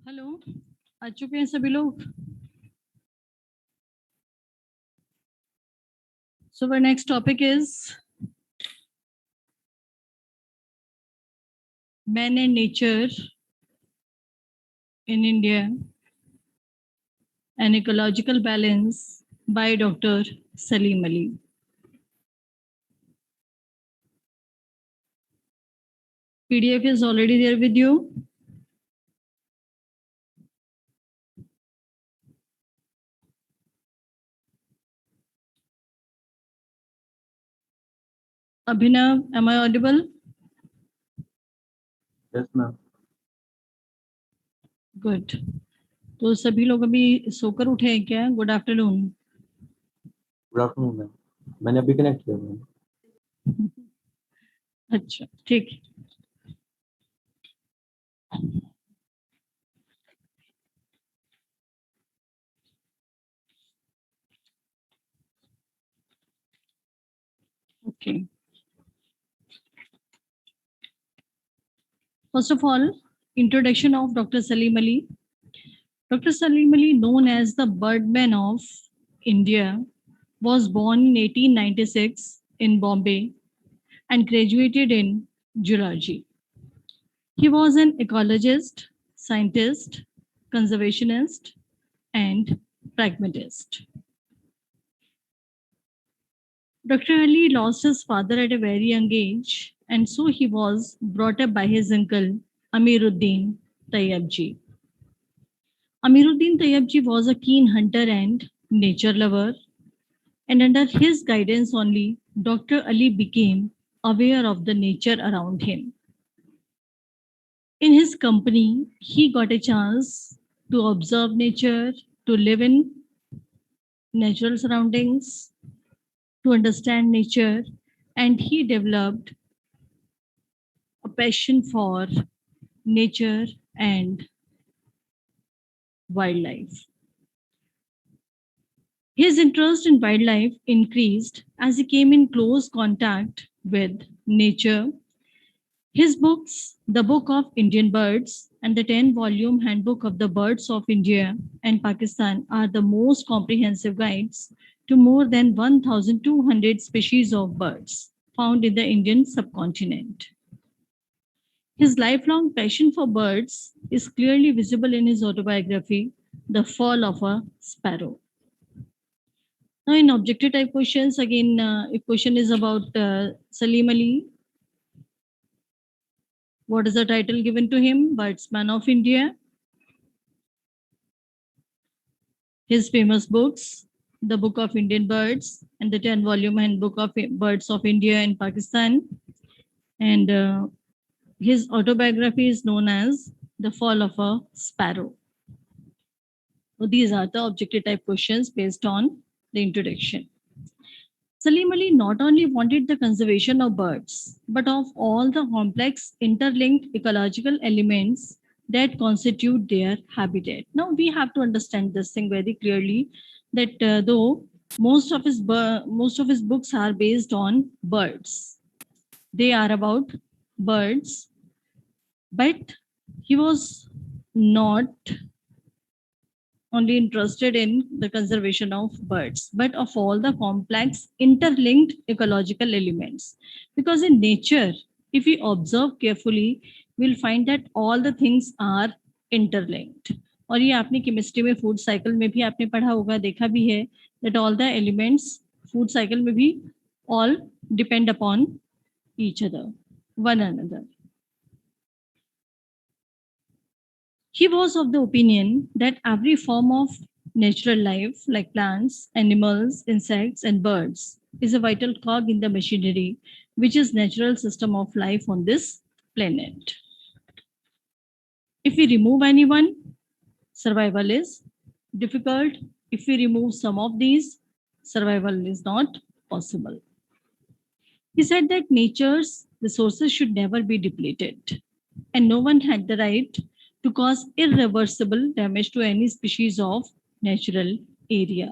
Hello, आ चुके हैं सभी लोग। So our next topic is Man and Nature in India, an Ecological Balance by Dr. Salim Ali. PDF is already there with you. Abhinav, am I audible? Yes, ma'am. Good. तो सभी लोग अभी सोकर उठे हैं क्या? Good afternoon. Good afternoon ma'am, मैंने अभी कनेक्ट किया मैम। अच्छा, ठीक है। Okay. First of all, introduction of Dr. Salim Ali. Dr. Salim Ali, known as the Birdman of India, was born in 1896 in Bombay and graduated in zoology. He was an ecologist, scientist, conservationist, and pragmatist. Dr. Ali lost his father at a very young age, and so he was brought up by his uncle Amiruddin Tayyabji. Amiruddin Tayyabji was a keen hunter and nature lover, and under his guidance only, Dr. Ali became aware of the nature around him. In his company, he got a chance to observe nature, to live in natural surroundings, to understand nature, and he developed a passion for nature and wildlife. His interest in wildlife increased as he came in close contact with nature. His books, The Book of Indian Birds and the 10-volume Handbook of the Birds of India and Pakistan, are the most comprehensive guides to more than 1,200 species of birds found in the Indian subcontinent. His lifelong passion for birds is clearly visible in his autobiography, The Fall of a Sparrow. Now, in objective type questions, again, if question is about Salim Ali, what is the title given to him? Birdsman of India. His famous books, the Book of Indian Birds and the 10-volume Handbook of Birds of India and Pakistan. And his autobiography is known as The Fall of a Sparrow. So these are the objective type questions based on the introduction. Salim Ali not only wanted the conservation of birds, but of all the complex interlinked ecological elements that constitute their habitat. Now we have to understand this thing very clearly that though most of his books are based on birds, they are about birds, but he was not only interested in the conservation of birds, but of all the complex interlinked ecological elements. Because in nature, if we observe carefully, we'll find that all the things are interlinked. और ये आपने chemistry में food cycle में भी आपने पढ़ा होगा, देखा भी है that all the elements food cycle में भी all depend upon each other, one another. He was of the opinion that every form of natural life, like plants, animals, insects, and birds, is a vital cog in the machinery, which is natural system of life on this planet. If we remove anyone, survival is difficult. If we remove some of these, survival is not possible. He said that nature's resources should never be depleted, and no one had the right to cause irreversible damage to any species of natural area.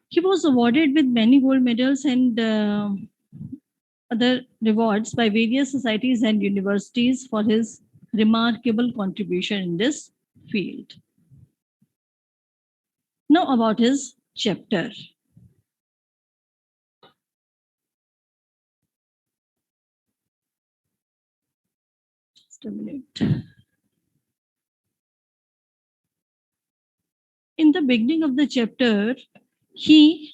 He was awarded with many gold medals and other rewards by various societies and universities for his remarkable contribution in this field. Now about his chapter. Just a minute. In the beginning of the chapter, he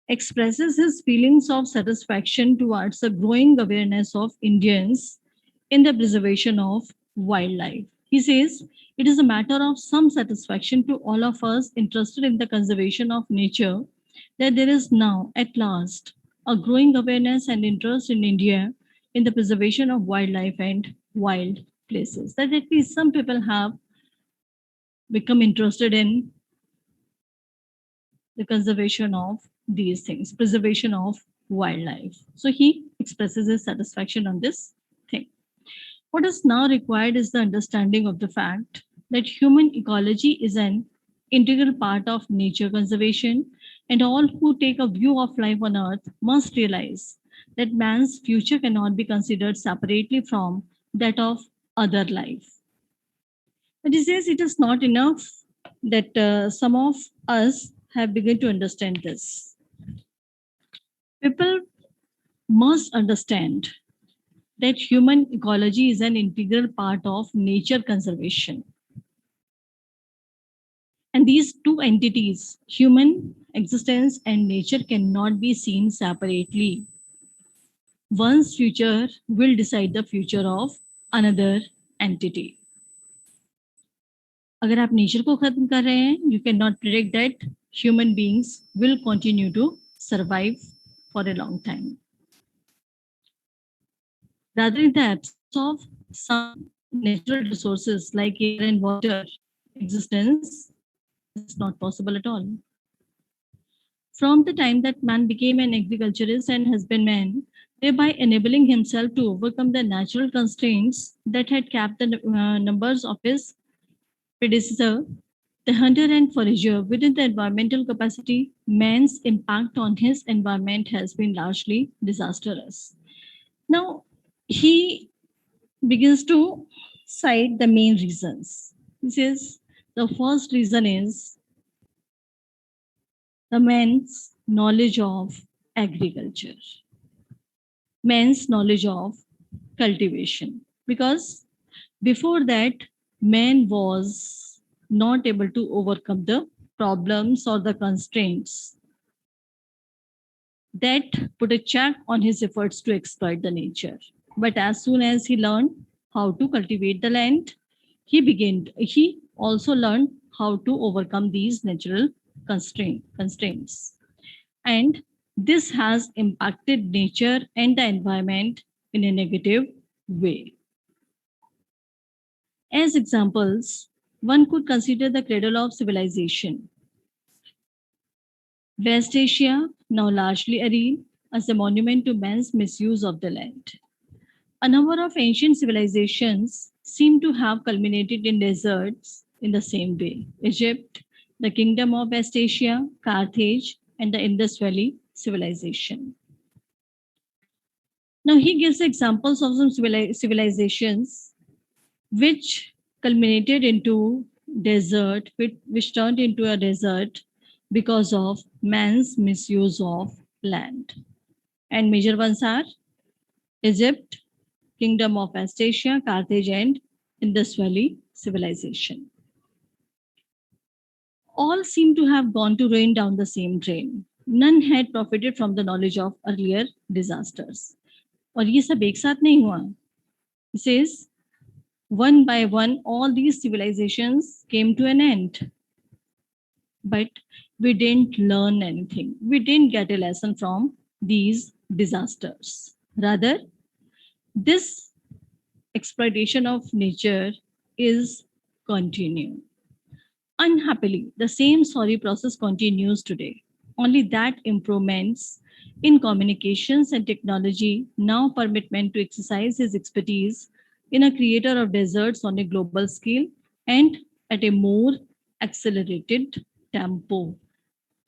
expresses his feelings of satisfaction towards the growing awareness of Indians in the preservation of wildlife. He says, it is a matter of some satisfaction to all of us interested in the conservation of nature that there is now, at last, a growing awareness and interest in India in the preservation of wildlife and wild places. That at least some people have become interested in the conservation of these things, preservation of wildlife. So he expresses his satisfaction on this thing. What is now required is the understanding of the fact that human ecology is an integral part of nature conservation, and all who take a view of life on earth must realize that man's future cannot be considered separately from that of other life. But he says it is not enough that some of us have begun to understand this. People must understand that human ecology is an integral part of nature conservation. And these two entities, human existence and nature, cannot be seen separately. One's future will decide the future of another entity. अगर आप nature को खत्म कर रहे हैं, you cannot predict that human beings will continue to survive for a long time. Rather, in the absence of some natural resources like air and water, existence is not possible at all. From the time that man became an agriculturist and husbandman, thereby enabling himself to overcome the natural constraints that had capped the numbers of his predecessor, the hunter and forager within the environmental capacity, man's impact on his environment has been largely disastrous. Now, he begins to cite the main reasons. He says the first reason is the man's knowledge of agriculture, man's knowledge of cultivation. Because before that, man was not able to overcome the problems or the constraints that put a check on his efforts to exploit the nature. But as soon as he learned how to cultivate the land, he also learned how to overcome these natural constraints. And this has impacted nature and the environment in a negative way. As examples, one could consider the cradle of civilization. West Asia, now largely arid, as a monument to man's misuse of the land. A number of ancient civilizations seem to have culminated in deserts in the same way. Egypt, the kingdom of West Asia, Carthage, and the Indus Valley civilization. Now, he gives examples of some civilizations which culminated into desert, which turned into a desert because of man's misuse of land. And major ones are Egypt, Kingdom of West Asia, Carthage, and Indus Valley civilization. All seem to have gone to rain down the same drain. None had profited from the knowledge of earlier disasters. और ये सब एक साथ नहीं हुआ. He says, one by one, all these civilizations came to an end. But we didn't learn anything. We didn't get a lesson from these disasters. Rather, this exploitation of nature is continuing. Unhappily, the same sorry process continues today. Only that improvements in communications and technology now permit men to exercise his expertise in a creator of deserts on a global scale and at a more accelerated tempo.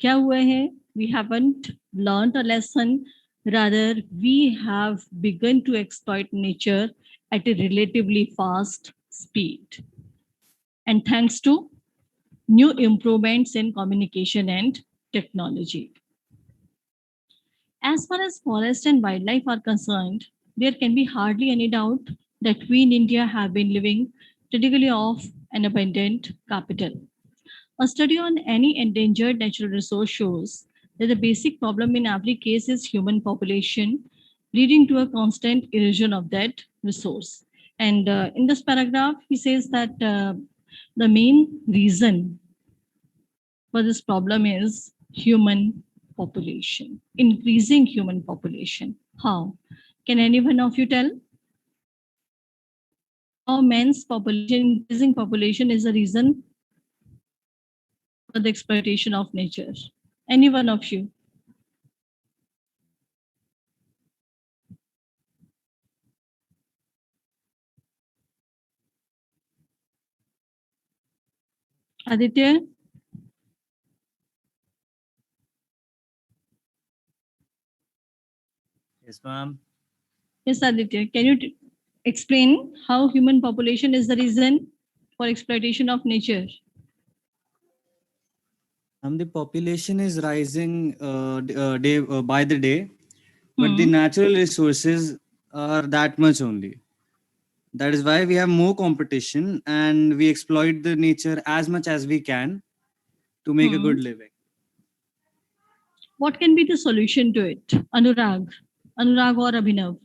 क्या हुआ है? We haven't learned a lesson. Rather, we have begun to exploit nature at a relatively fast speed. And thanks to new improvements in communication and technology. As far as forest and wildlife are concerned, there can be hardly any doubt that we in India have been living critically off an abundant capital. A study on any endangered natural resource shows that the basic problem in every case is human population, leading to a constant erosion of that resource. And in this paragraph, he says that the main reason for this problem is human population, increasing human population. How? Can any one of you tell? How man's population, increasing population is a reason for the exploitation of nature? Any one of you? Aditya? Yes, ma'am. Yes, Aditya. Can you explain how human population is the reason for exploitation of nature? The population is rising day by the day, but the Hmm. natural resources are that much only. That is why we have more competition and we exploit the nature as much as we can to make a good living. What can be the solution to it? Anurag or Abhinav?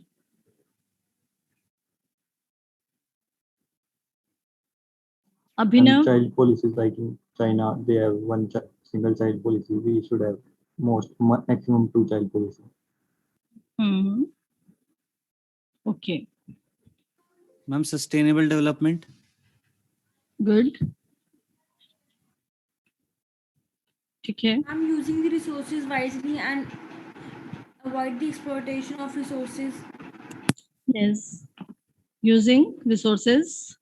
And Abhinav? child policies like in China, they have one single child policy. We should have maximum 2 child policy. Hmm. Okay, Ma'am, sustainable development. good. Okay. I'm using the resources wisely and avoid the exploitation of resources. Yes. Using resources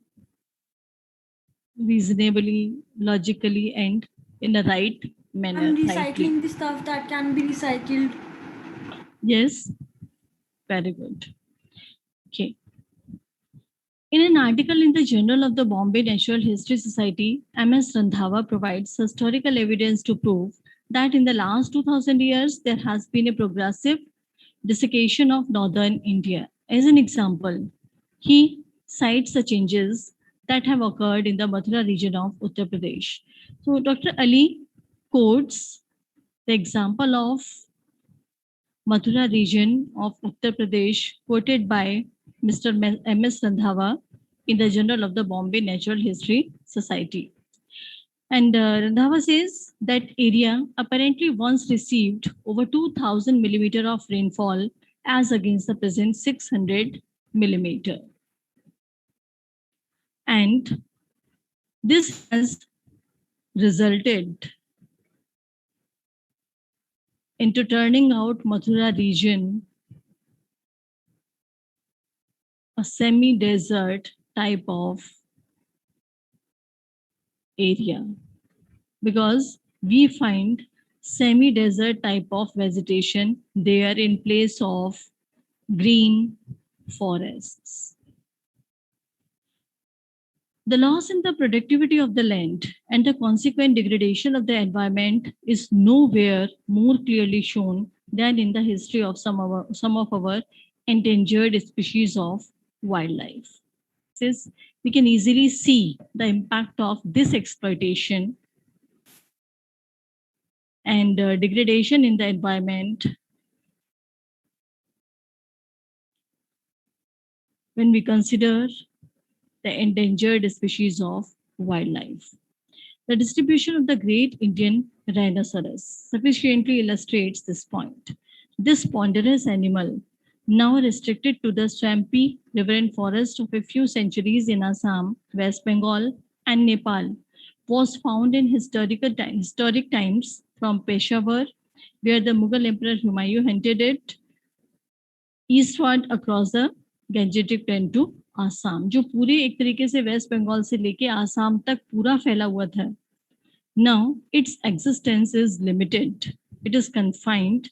reasonably, logically, and in the right manner. I'm rightly. recycling the stuff that can be recycled. Yes. Very good. Okay. In an article in the Journal of the Bombay Natural History Society, M.S. Randhawa provides historical evidence to prove that in the last 2000 years, there has been a progressive desiccation of northern India. As an example, he cites the changes that have occurred in the Mathura region of Uttar Pradesh. So, Dr. Ali, quotes the example of Mathura region of Uttar Pradesh, quoted by Mr. M.S. Randhawa in the Journal of the Bombay Natural History Society. And Randhawa says that area apparently once received over 2000 millimeter of rainfall as against the present 600 millimeter. And this has resulted into turning out Mathura region a semi-desert type of area, because we find semi-desert type of vegetation there in place of green forests. The loss in the productivity of the land and the consequent degradation of the environment is nowhere more clearly shown than in the history of some of our endangered species of wildlife. Since we can easily see the impact of this exploitation and degradation in the environment when we consider the endangered species of wildlife. The distribution of the great Indian rhinoceros sufficiently illustrates this point. This ponderous animal, now restricted to the swampy riverine forest of a few centuries in Assam, West Bengal, and Nepal, was found in historic times from Peshawar, where the Mughal Emperor Humayun hunted it, eastward across the Gangetic Plain to Assam, जो पूरे एक तरीके से waste Bengal से लेके आसाम तक पूरा फैला हुआ था. Now its existence is limited. It is confined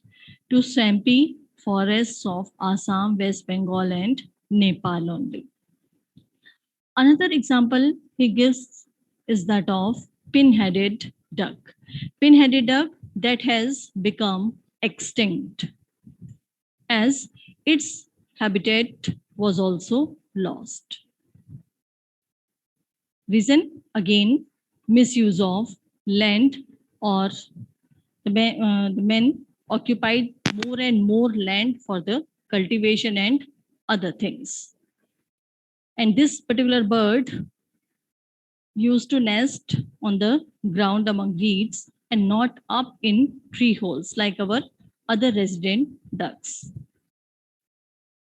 to swampy forests of Assam, West Bengal, and Nepal only. Another example he gives is that of pin-headed duck. Pin-headed duck that has become extinct as its habitat was also lost. Reason again, misuse of land, or the men occupied more and more land for the cultivation and other things. And this particular bird used to nest on the ground among reeds and not up in tree holes like our other resident ducks.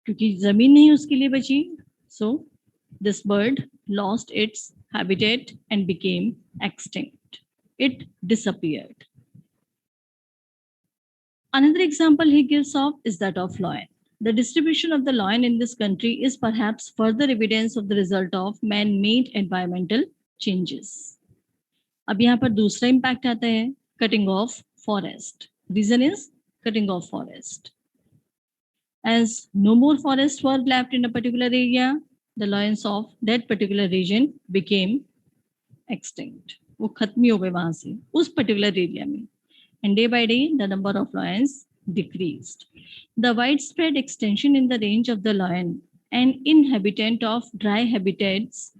क्योंकि जमीन नहीं उसके लिए बची, so this bird lost its habitat and became extinct. It disappeared. Another example he gives of is that of lion. The distribution of the lion in this country is perhaps further evidence of the result of man-made environmental changes. अब यहाँ पर दूसरा impact आता है, cutting off forest. Reason is cutting off forest. As no more forests were left in a particular area, the lions of that particular region became extinct. वो खत्म ही हो गए वहां से उस particular area में. And day by day, the number of lions decreased. The widespread extension in the range of the lion, an inhabitant of dry habitats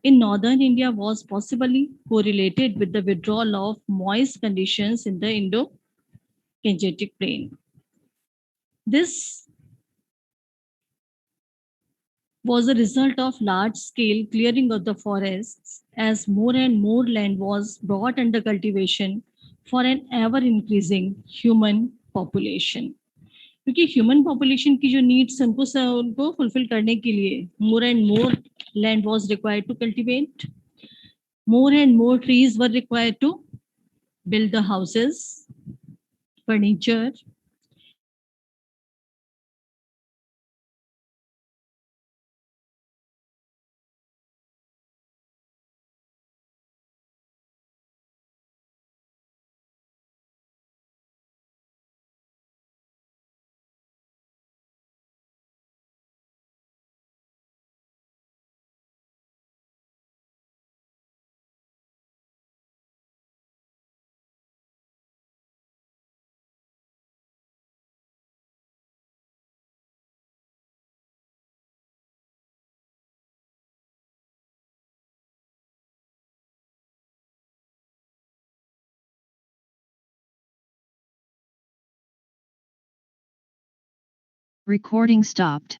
in northern India, was possibly correlated with the withdrawal of moist conditions in the Indo-Gangetic Plain. This was a result of large-scale clearing of the forests as more and more land was brought under cultivation for an ever-increasing human population. क्योंकि human population की जो needs उनको fulfil करने के लिए more and more land was required to cultivate, more and more trees were required to build the houses, furniture, Recording stopped.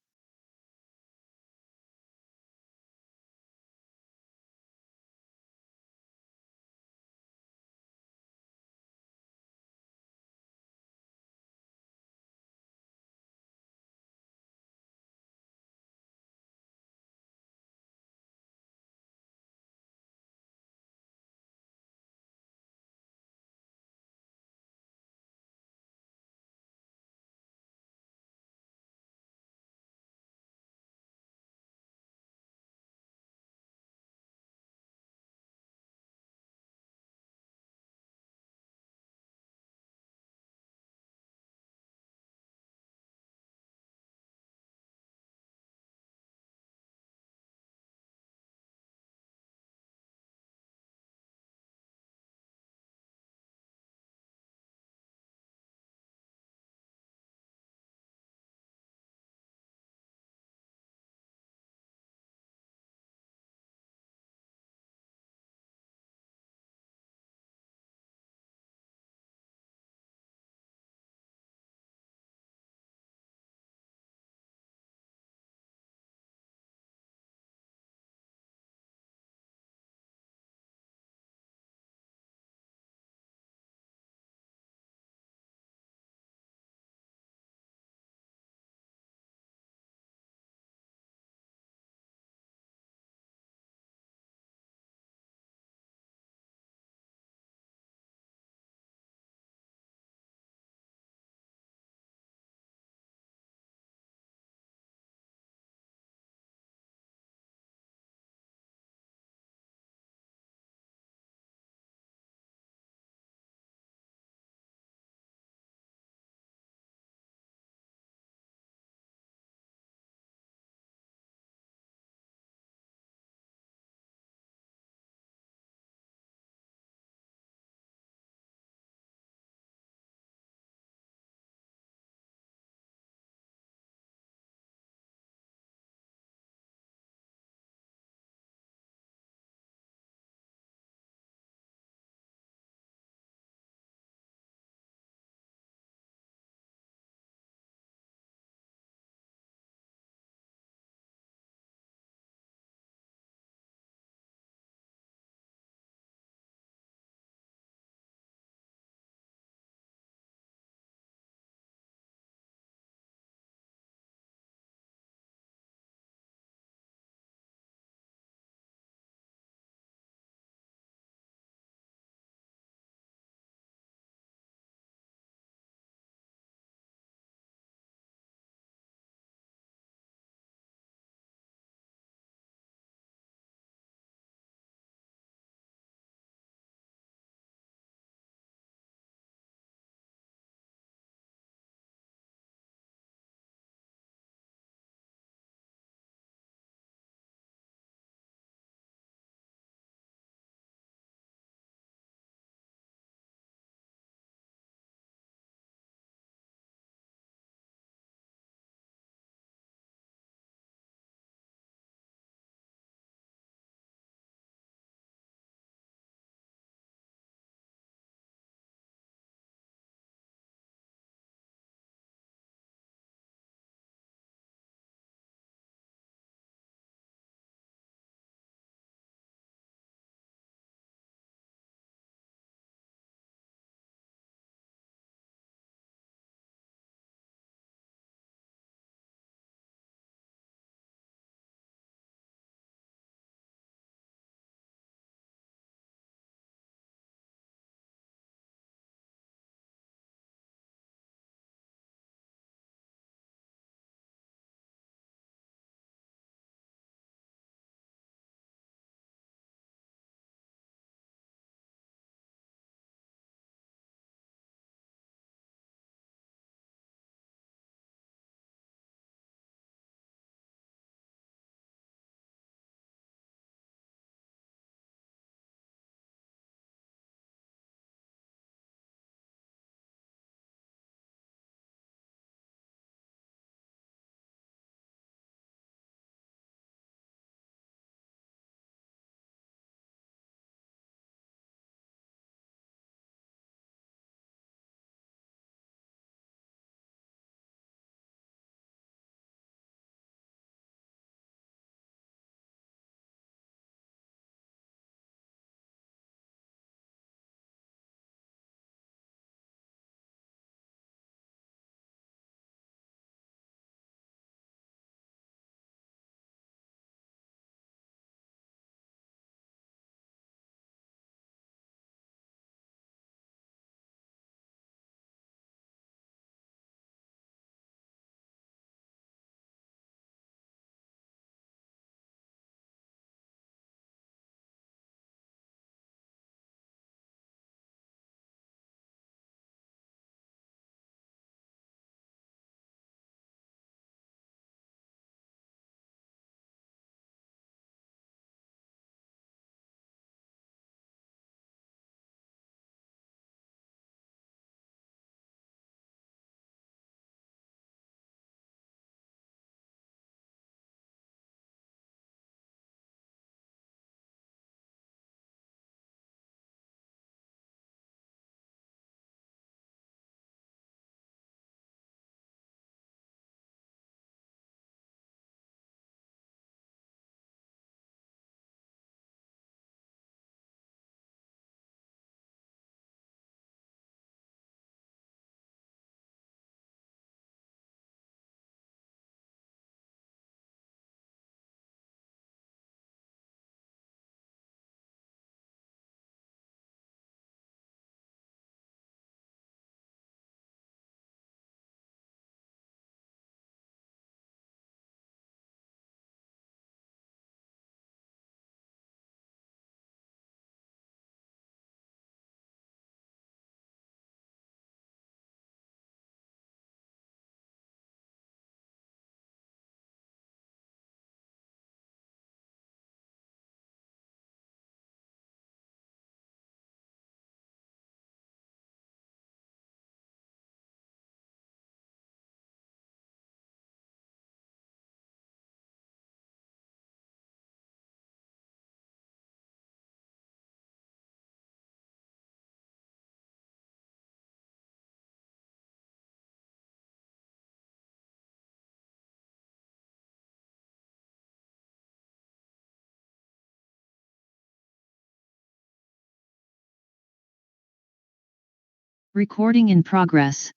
Recording in progress.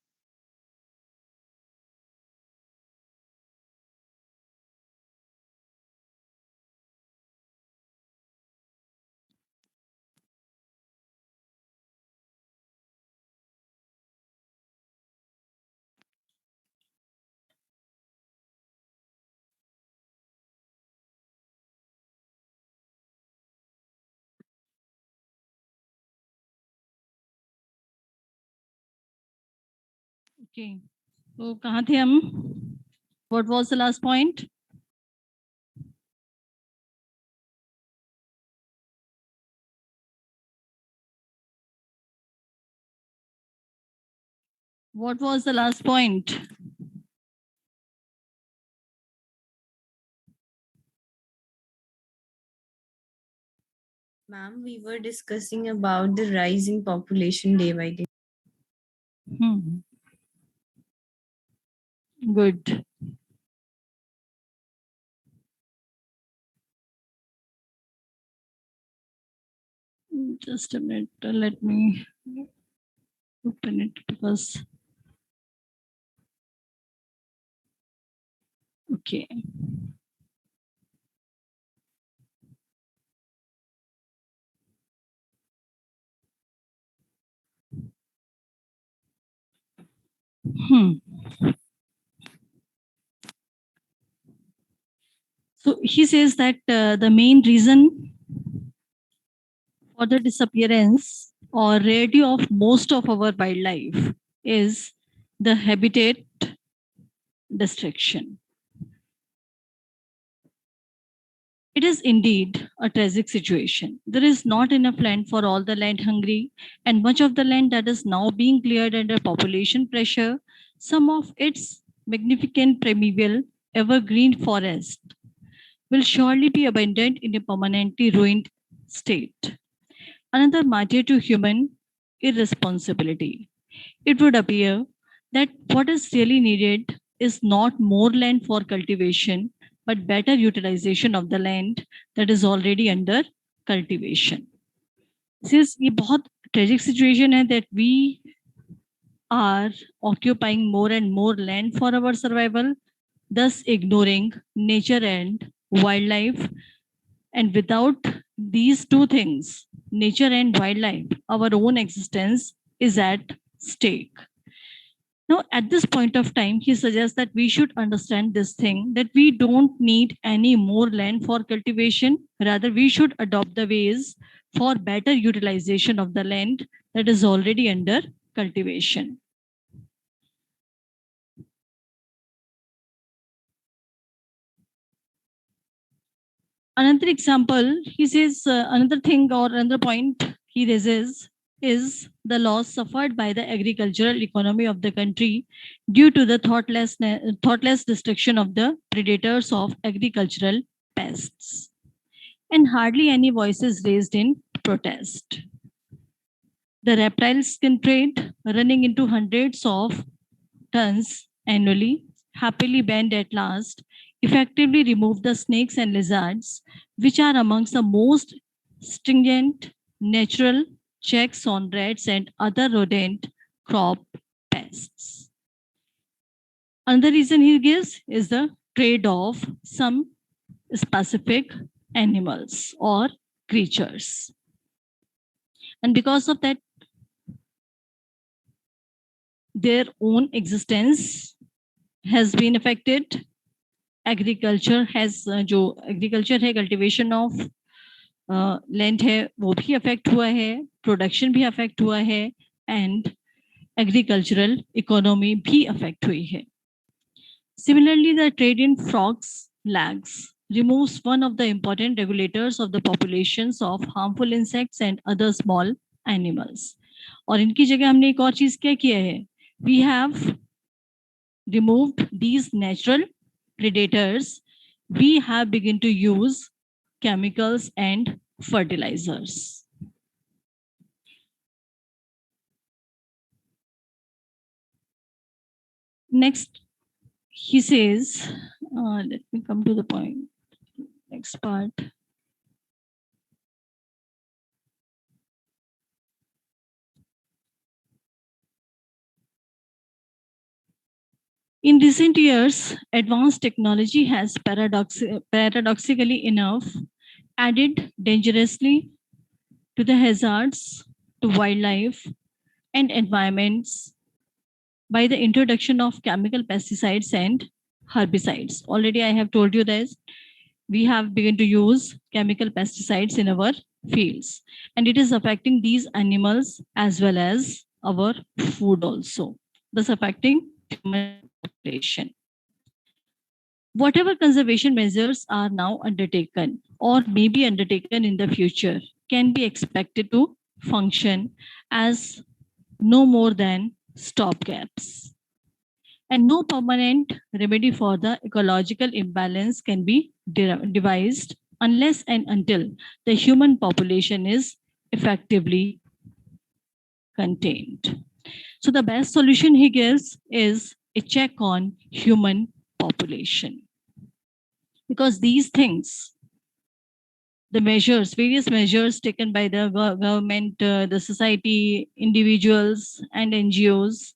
Okay. तो कहाँ थे हम? What was the last point? What was the last point? Ma'am, we were discussing about the rise in population day by day. Good. Just a minute. Let me open it because. Okay. So he says that the main reason for the disappearance or rarity of most of our wildlife is the habitat destruction. It is indeed a tragic situation. There is not enough land for all the land hungry, and much of the land that is now being cleared under population pressure, some of its magnificent primeval evergreen forest will surely be abandoned in a permanently ruined state. Another martyr to human irresponsibility. It would appear that what is really needed is not more land for cultivation, but better utilization of the land that is already under cultivation. Since ये बहुत tragic situation है that we are occupying more and more land for our survival, thus ignoring nature and wildlife. And without these two things, nature and wildlife, our own existence is at stake. Now, at this point of time, he suggests that we should understand this thing that we don't need any more land for cultivation. Rather, we should adopt the ways for better utilization of the land that is already under cultivation. Another example, he says, another thing or another point he raises is the loss suffered by the agricultural economy of the country due to the thoughtless destruction of the predators of agricultural pests. And hardly any voices raised in protest. The reptile skin trade, running into hundreds of tons annually, happily banned at last, effectively removed the snakes and lizards, which are amongst the most stringent natural checks on rats and other rodent crop pests. Another reason he gives is the trade of some specific animals or creatures. And because of that, their own existence has been affected. Agriculture has जो agriculture है, cultivation of land है, वो भी affect हुआ है, production भी affect हुआ है, and agricultural economy भी affect हुई है. Similarly, the trade in frogs, lags, removes one of the important regulators of the populations of harmful insects and other small animals. और इनकी जगह हमने एक और चीज क्या किया है? We have removed these natural predators. We have begun to use chemicals and fertilizers. Next, he says, let me come to the point. Next part. In recent years, advanced technology has paradoxically enough added dangerously to the hazards to wildlife and environments by the introduction of chemical pesticides and herbicides. Already, I have told you this. We have begun to use chemical pesticides in our fields, and it is affecting these animals as well as our food also, thus affecting human population. Whatever conservation measures are now undertaken or may be undertaken in the future can be expected to function as no more than stopgaps. And no permanent remedy for the ecological imbalance can be devised unless and until the human population is effectively contained. So the best solution he gives is a check on human population. Because these things, the measures, various measures taken by the government, the society, individuals, and NGOs,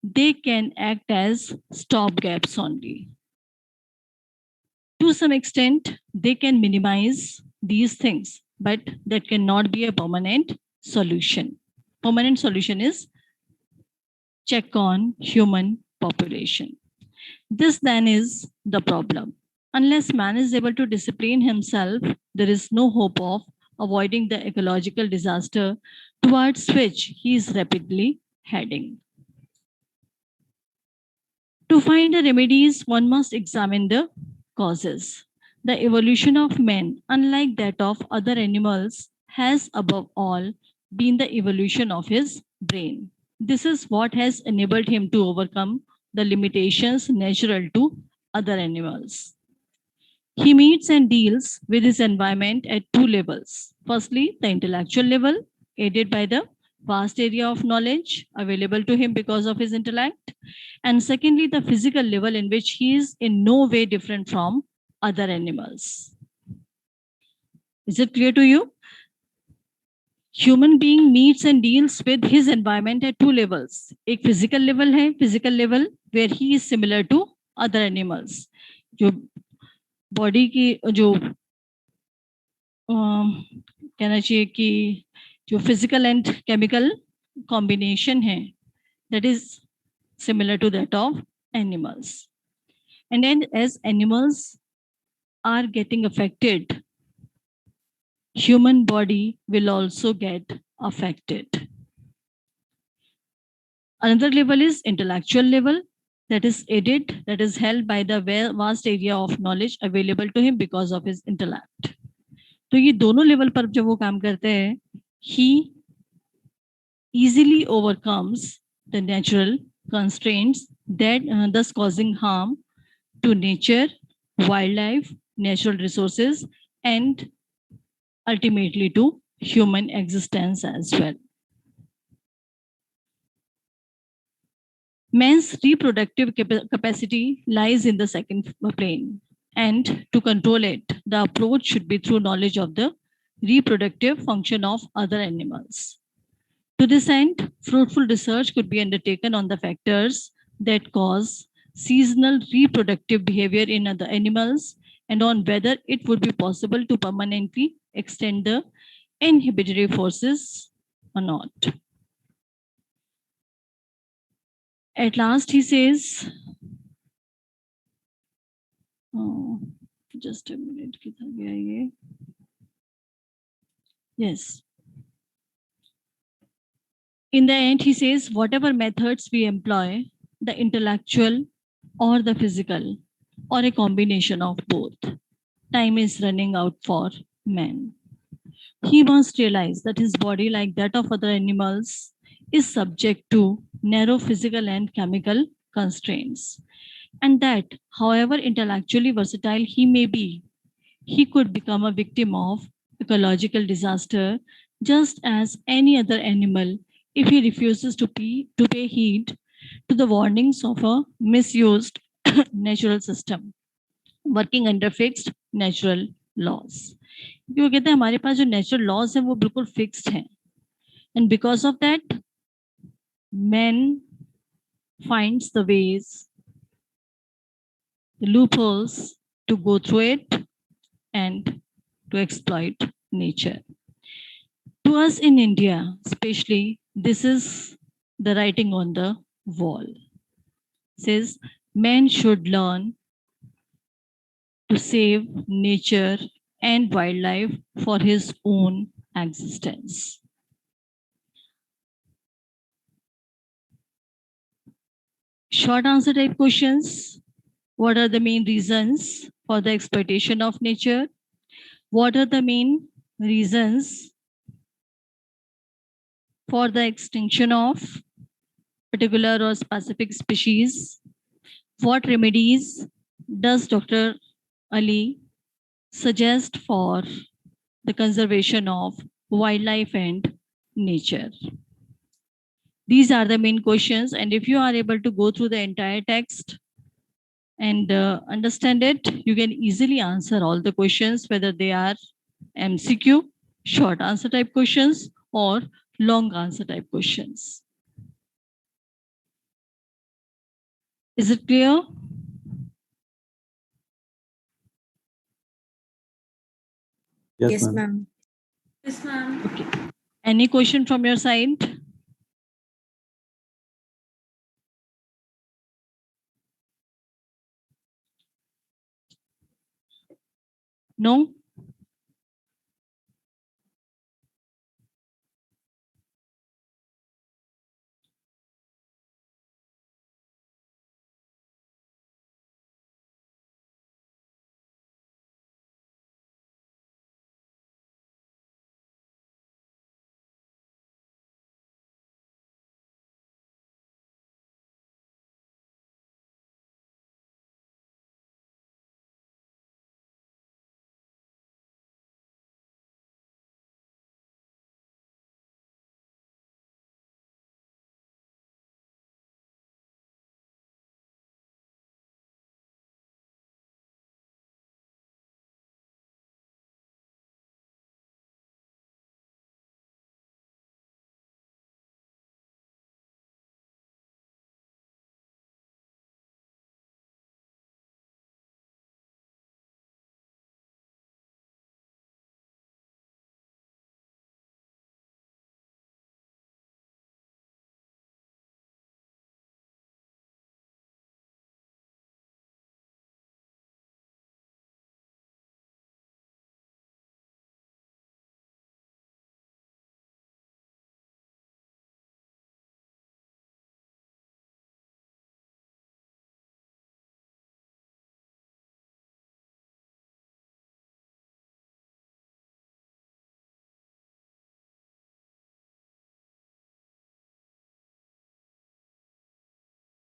they can act as stopgaps only. To some extent, they can minimize these things, but that cannot be a permanent solution. Permanent solution is check on human population. This then is the problem. Unless man is able to discipline himself, there is no hope of avoiding the ecological disaster towards which he is rapidly heading. To find the remedies, one must examine the causes. The evolution of man, unlike that of other animals, has above all been the evolution of his brain. This is what has enabled him to overcome the limitations natural to other animals. He meets and deals with his environment at two levels. Firstly, the intellectual level, aided by the vast area of knowledge available to him because of his intellect. And secondly, the physical level in which he is in no way different from other animals. Is it clear to you? Human being meets and deals with his environment at two levels. एक physical level है, physical level where he is similar to other animals. जो body की जो कहना चाहिए कि जो physical and chemical combination है, that is similar to that of animals. And then as animals are getting affected, human body will also get affected. Another level is intellectual level, that is aided, that is held by the vast area of knowledge available to him because of his intellect. तो ये दोनों level पर जब वो काम करते हैं, he easily overcomes the natural constraints that thus causing harm to nature, wildlife, natural resources, and ultimately to human existence as well. Man's reproductive capacity lies in the second plane, and to control it, the approach should be through knowledge of the reproductive function of other animals. To this end, fruitful research could be undertaken on the factors that cause seasonal reproductive behavior in other animals and on whether it would be possible to permanently extend the inhibitory forces or not. At last, he says, just a minute. Yes. In the end, he says, whatever methods we employ, the intellectual or the physical, or a combination of both, time is running out for man. He must realize that his body, like that of other animals, is subject to narrow physical and chemical constraints, and that however intellectually versatile he may be, he could become a victim of ecological disaster just as any other animal if he refuses to pay heed to the warnings of a misused natural system working under fixed natural laws. क्यों कहते हैं हमारे पास जो natural laws है वो बिल्कुल fixed हैं, and because of that men finds the ways, the loopholes to go through it and to exploit nature. To us in India, especially, this is the writing on the wall. Says men should learn to save nature and wildlife for his own existence. Short answer type questions. What are the main reasons for the exploitation of nature? What are the main reasons for the extinction of particular or specific species? What remedies does Dr. Ali suggest for the conservation of wildlife and nature? These are the main questions, and if you are able to go through the entire text and understand it, you can easily answer all the questions, whether they are MCQ, short answer type questions, or long answer type questions. Is it clear? Yes, Yes, ma'am. ma'am. Yes, ma'am. Okay. Any question from your side? No?